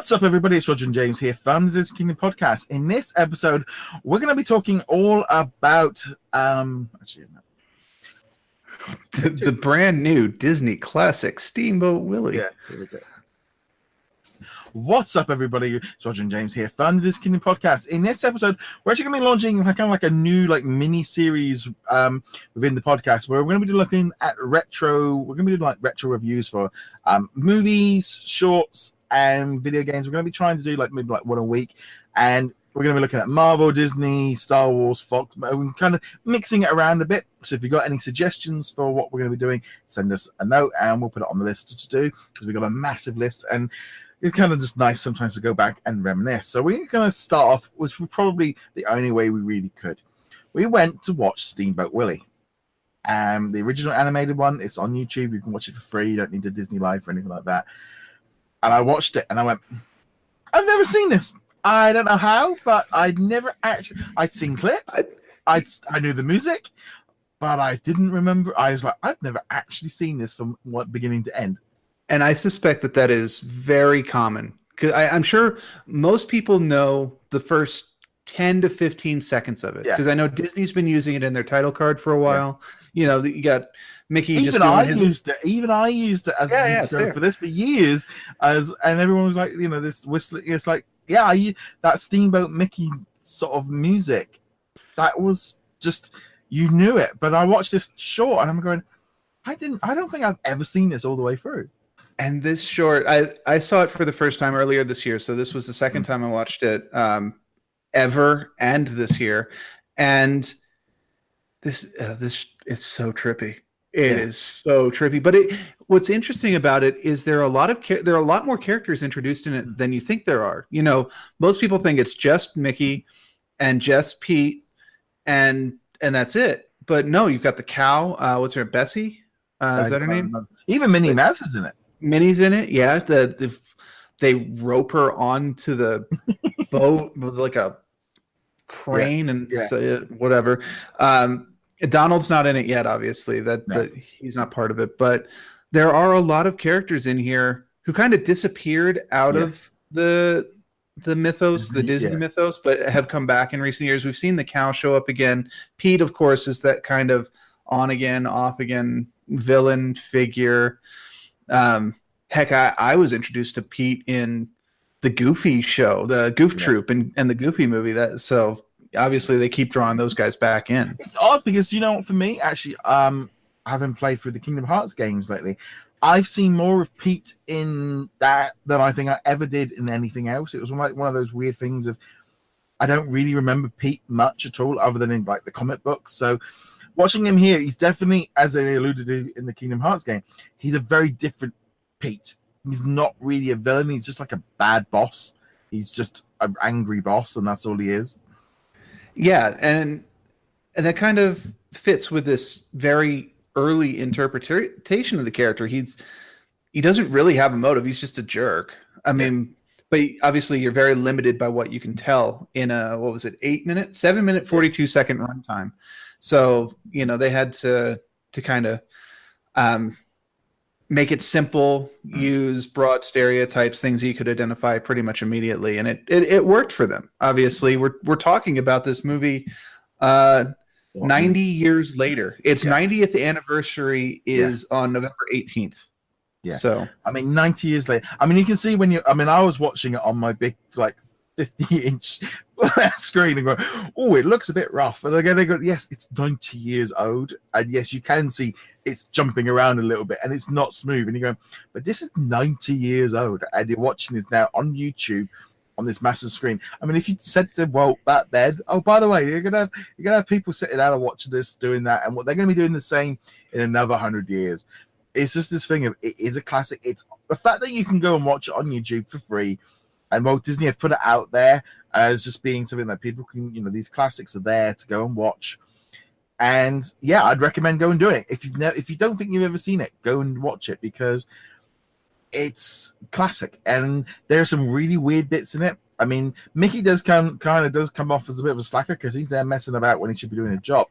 What's up, everybody? It's Roger and James here from the DisKingdom Podcast. In this episode, we're going to be talking all about the brand new Disney classic Steamboat Willie. Yeah, here we go. What's up, everybody? It's Roger and James here from the DisKingdom Podcast. In this episode, we're actually going to be launching kind of like a new mini series within the podcast where we're going to be looking at retro. We're going to be doing retro reviews for movies, shorts, and video games. We're going to be trying to do maybe one a week, and we're going to be looking at Marvel, Disney, Star Wars, Fox. We're kind of mixing it around a bit. So if you've got any suggestions for what we're going to be doing, send us a note and we'll put it on the list to do, because we've got a massive list, and it's kind of just nice sometimes to go back and reminisce. So we're going to start off with probably the only way we really could. We went to watch Steamboat Willie. The original animated one, it's on YouTube. You can watch it for free. You don't need a Disney Life or anything like that. And I watched it and I went, I've never seen this. I don't know how, but I'd seen clips. I knew the music, but I didn't remember. I was like, I've never actually seen this from beginning to end. And I suspect that is very common, because I'm sure most people know the first 10 to 15 seconds of it, because I know Disney's been using it in their title card for a while. You know, you got Mickey. Even I used it as an intro for this for years, and everyone was like, this whistling. It's like, that Steamboat Mickey sort of music. That was just, you knew it. But I watched this short and I'm going, I don't think I've ever seen this all the way through. And this short, I saw it for the first time earlier this year, so this was the second time I watched it ever, and this year. And this it's so trippy. It is so trippy. But what's interesting about it is there are a lot more characters introduced in it than you think there are. You know, most people think it's just Mickey and just Pete, and that's it. But no, you've got the cow. What's her, Bessie? Is that her name? Even Minnie Mouse is in it. Minnie's in it, yeah. They rope her onto the boat with like a crane whatever. Donald's not in it yet, obviously. But he's not part of it. But there are a lot of characters in here who kind of disappeared out of the mythos, the Disney mythos, but have come back in recent years. We've seen the cow show up again. Pete, of course, is that kind of on again, off again villain figure. Heck, I was introduced to Pete in the Goofy show, the Goof Troop, and the Goofy movie. So obviously they keep drawing those guys back in. It's odd because, for me, actually, having played through the Kingdom Hearts games lately, I've seen more of Pete in that than I think I ever did in anything else. It was one of those weird things of, I don't really remember Pete much at all, other than in the comic books. So watching him here, he's definitely, as I alluded to in the Kingdom Hearts game, he's a very different Pete. He's not really a villain. He's just like a bad boss. He's just an angry boss, and that's all he is. Yeah, and that kind of fits with this very early interpretation of the character. He doesn't really have a motive. He's just a jerk. I mean, but obviously you're very limited by what you can tell in a 7-minute, 42-second runtime. So, they had to kind of make it simple, use broad stereotypes, things you could identify pretty much immediately. And it worked for them. Obviously, we're talking about this movie 90 years later. Its 90th anniversary is on November 18th. Yeah. So, 90 years later. You can see I was watching it on my big, 50-inch screen and go, oh, it looks a bit rough. And again, they go, yes, it's 90 years old. And yes, you can see it's jumping around a little bit and it's not smooth. And you go, but this is 90 years old. And you're watching it now on YouTube on this massive screen. If you said to Walt back then, oh, by the way, you're gonna have people sitting down and watching this, doing that, and what they're gonna be doing the same in another 100 years. It's just this thing of, it is a classic. It's the fact that you can go and watch it on YouTube for free. And Walt Disney have put it out there as just being something that people can, these classics are there to go and watch. And I'd recommend go and do it. If you don't think you've ever seen it, go and watch it, because it's classic. And there are some really weird bits in it. Mickey does come off as a bit of a slacker because he's there messing about when he should be doing a job.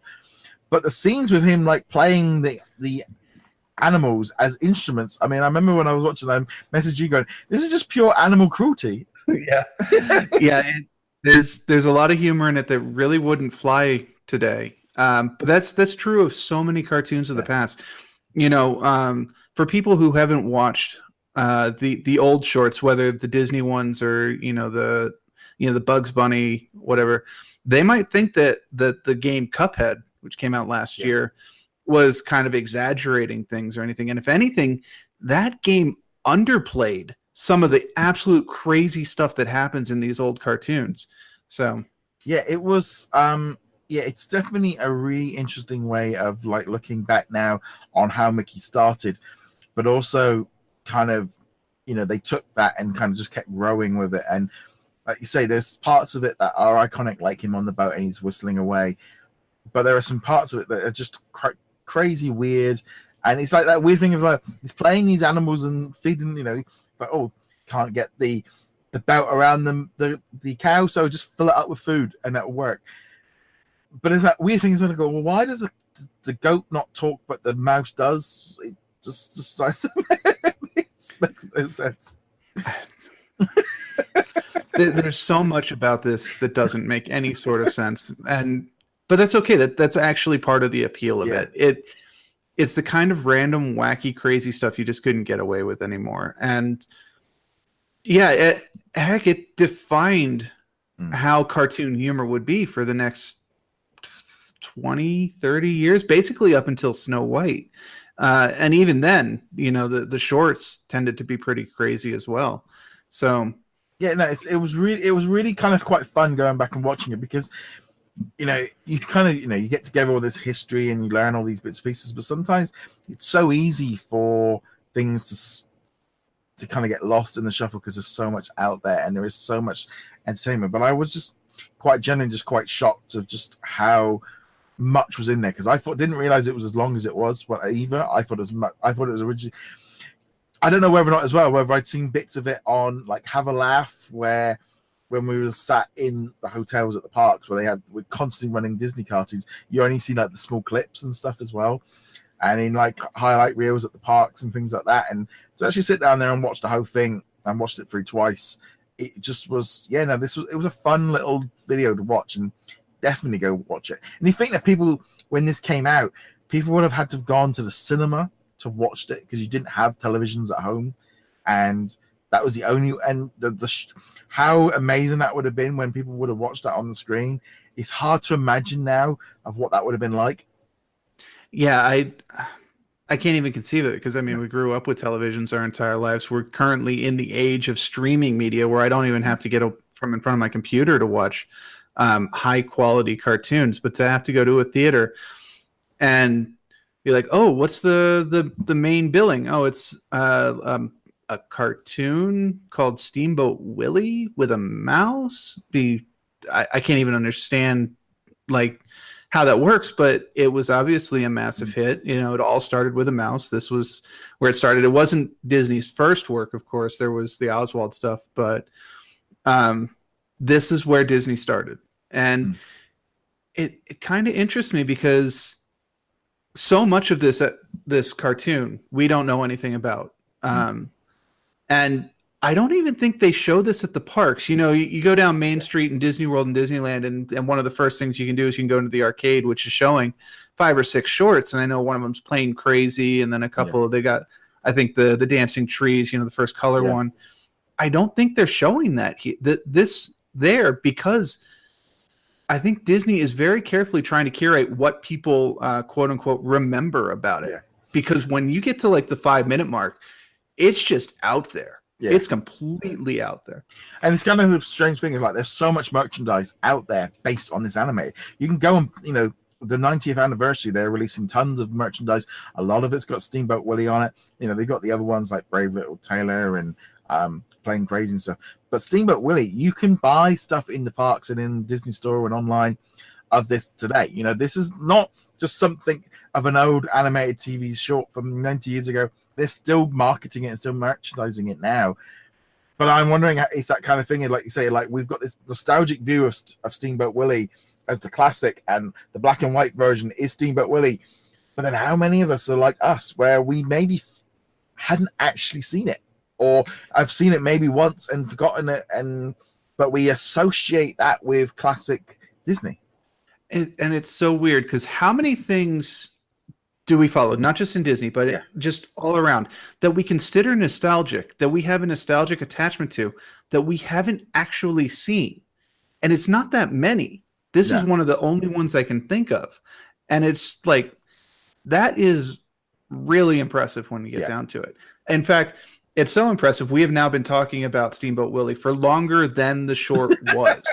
But the scenes with him playing the animals as instruments. I mean, I remember when I was watching them, message you going, "This is just pure animal cruelty." Yeah, yeah. There's a lot of humor in it that really wouldn't fly today. But that's true of so many cartoons of the past. For people who haven't watched the old shorts, whether the Disney ones or the Bugs Bunny, whatever, they might think that the game Cuphead, which came out last year, was kind of exaggerating things or anything. And if anything, that game underplayed some of the absolute crazy stuff that happens in these old cartoons. So yeah, it was it's definitely a really interesting way of like looking back now on how Mickey started, but also kind of, they took that and kind of just kept growing with it. And like you say, there's parts of it that are iconic, like him on the boat and he's whistling away, but there are some parts of it that are just crazy weird. And it's like that weird thing of like he's playing these animals and feeding, like, oh, can't get the belt around the cow, so just fill it up with food and that'll work. But it's that weird thing is when I go, well, why does the goat not talk but the mouse does? It just like it makes no sense. There's so much about this that doesn't make any sort of sense, but that's okay. That's actually part of the appeal of it. It's the kind of random, wacky, crazy stuff you just couldn't get away with anymore. And yeah, it defined how cartoon humor would be for the next 20, 30 years, basically up until Snow White. And even then, the shorts tended to be pretty crazy as well. So yeah, no, it was really kind of quite fun going back and watching it because, you kind of, you get together all this history and you learn all these bits and pieces, but sometimes it's so easy for things to kind of get lost in the shuffle because there's so much out there and there is so much entertainment. But I was just quite shocked of just how much was in there, because I didn't realize it was as long as it was. Either I thought it was originally. I don't know whether I'd seen bits of it on like Have a Laugh, where when we were sat in the hotels at the parks where we're constantly running Disney cartoons, you only see like the small clips and stuff as well, and in like highlight reels at the parks and things like that. And to actually sit down there and watch the whole thing, and watched it through twice, it just was it was a fun little video to watch, and definitely go watch it. And you think that people, when this came out, people would have had to have gone to the cinema to have watched it because you didn't have televisions at home, and that was the only, and how amazing that would have been when people would have watched that on the screen. It's hard to imagine now of what that would have been like. Yeah, I can't even conceive it, because I mean, we grew up with televisions our entire lives. We're currently in the age of streaming media where I don't even have to get from in front of my computer to watch high quality cartoons, but to have to go to a theater and be like, oh, what's the main billing? Oh, it's a cartoon called Steamboat Willie with a mouse. I can't even understand like how that works, but it was obviously a massive hit. It all started with a mouse. This was where it started. It wasn't Disney's first work, of course. There was the Oswald stuff, but this is where Disney started. And it kind of interests me because so much of this cartoon we don't know anything about. And I don't even think they show this at the parks. You go down Main Street in Disney World and Disneyland, and one of the first things you can do is you can go into the arcade, which is showing 5 or 6 shorts. And I know one of them's Plain Crazy, and then a couple they got, I think the Dancing Trees, the first color one. I don't think they're showing that there because I think Disney is very carefully trying to curate what people quote unquote remember about it. Because when you get to like the 5-minute mark, it's just out there. Yeah. It's completely out there. And it's kind of the strange thing is like there's so much merchandise out there based on this anime. You can go and, the 90th anniversary, they're releasing tons of merchandise. A lot of it's got Steamboat Willie on it. They've got the other ones like Brave Little Tailor and Plain Crazy and stuff. But Steamboat Willie, you can buy stuff in the parks and in Disney Store and online of this today. This is not just something of an old animated TV short from 90 years ago. They're still marketing it and still merchandising it now. But I'm wondering, is that kind of thing, like you say, like we've got this nostalgic view of Steamboat Willie as the classic, and the black and white version is Steamboat Willie. But then how many of us are like us, where we maybe hadn't actually seen it, or I've seen it maybe once and forgotten it, but we associate that with classic Disney. And it's so weird because how many things do we follow, not just in Disney, but just all around, that we consider nostalgic, that we have a nostalgic attachment to, that we haven't actually seen? And it's not that many. This is one of the only ones I can think of. And it's like, that is really impressive when you get down to it. In fact, it's so impressive. We have now been talking about Steamboat Willie for longer than the short was.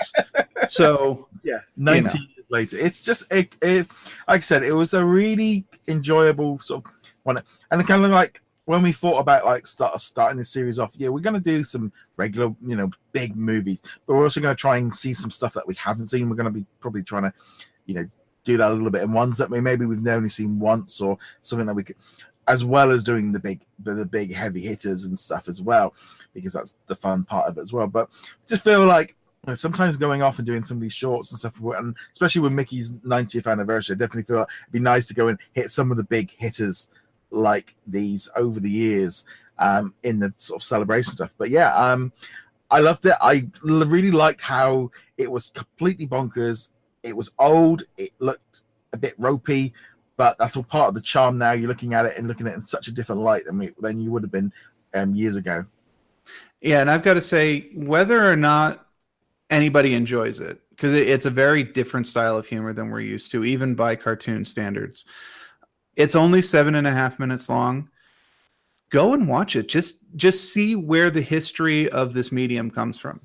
So, 19 years later. It's just, it, like I said, it was a really enjoyable sort of one. And kind of like when we thought about like starting this series off, we're going to do some regular, big movies, but we're also going to try and see some stuff that we haven't seen. We're going to be probably trying to, do that a little bit, and ones that maybe we've only seen once, or something that we could, as well as doing the big heavy hitters and stuff as well, because that's the fun part of it as well. But just feel like sometimes going off and doing some of these shorts and stuff, and especially with Mickey's 90th anniversary, I definitely feel like it'd be nice to go and hit some of the big hitters like these over the years in the sort of celebration stuff. But I loved it. I really liked how it was completely bonkers. It was old. It looked a bit ropey, but that's all part of the charm. Now you're looking at it and looking at it in such a different light than you would have been years ago. Yeah, and I've got to say, whether or not anybody enjoys it, because it's a very different style of humor than we're used to, even by cartoon standards. It's only 7.5 minutes long. Go and watch it. Just see where the history of this medium comes from.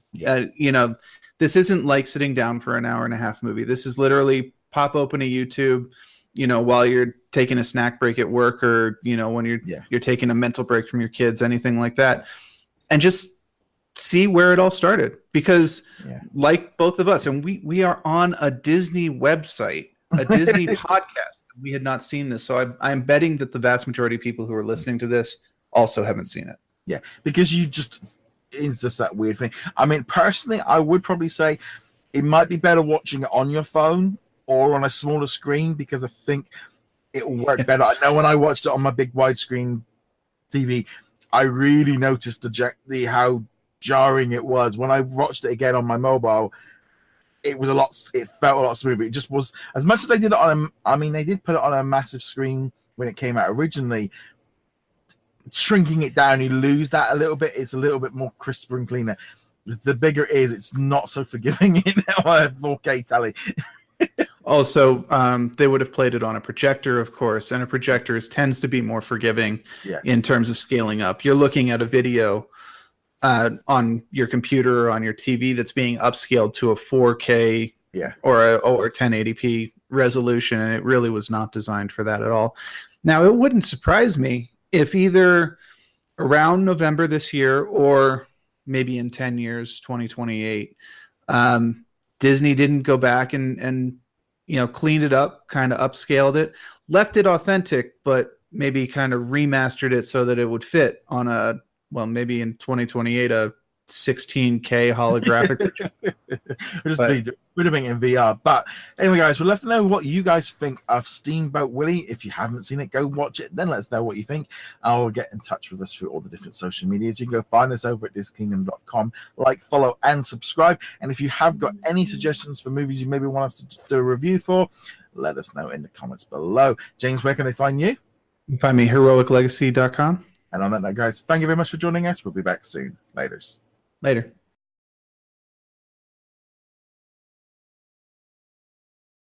This isn't like sitting down for an 1.5 hour movie. This is literally pop open a YouTube, while you're taking a snack break at work, or when you're taking a mental break from your kids, anything like that, and just see where it all started. Because like both of us, and we are on a Disney website, a Disney podcast. We had not seen this, so I'm betting that the vast majority of people who are listening to this also haven't seen it. Yeah, because it's just that weird thing. I mean, personally, I would probably say it might be better watching it on your phone or on a smaller screen, because I think it will work better. I know when I watched it on my big widescreen TV, I really noticed how jarring it was. When I watched it again on my mobile, it felt a lot smoother. It just was, as much as they did it they did put it on a massive screen when it came out originally. Shrinking it down, you lose that a little bit. It's a little bit more crisper and cleaner. The bigger it is, it's not so forgiving in a 4K telly. Also, they would have played it on a projector, of course, and a projector tends to be more forgiving in terms of scaling up. You're looking at a video on your computer or on your TV that's being upscaled to a 4K or 1080p resolution, and it really was not designed for that at all. Now, it wouldn't surprise me if either around November this year, or maybe in 10 years, 2028, Disney didn't go back and cleaned it up, kind of upscaled it, left it authentic, but maybe kind of remastered it so that it would fit on maybe in 2028, a 16K holographic. We're doing it in VR. But anyway, guys, we'd love to know what you guys think of Steamboat Willie. If you haven't seen it, go watch it. Then let us know what you think. Or get in touch with us through all the different social medias. You can go find us over at DisKingdom.com. Like, follow, and subscribe. And if you have got any suggestions for movies you maybe want us to do a review for, let us know in the comments below. James, where can they find you? You can find me heroiclegacy.com. And on that note, guys, thank you very much for joining us. We'll be back soon. Later.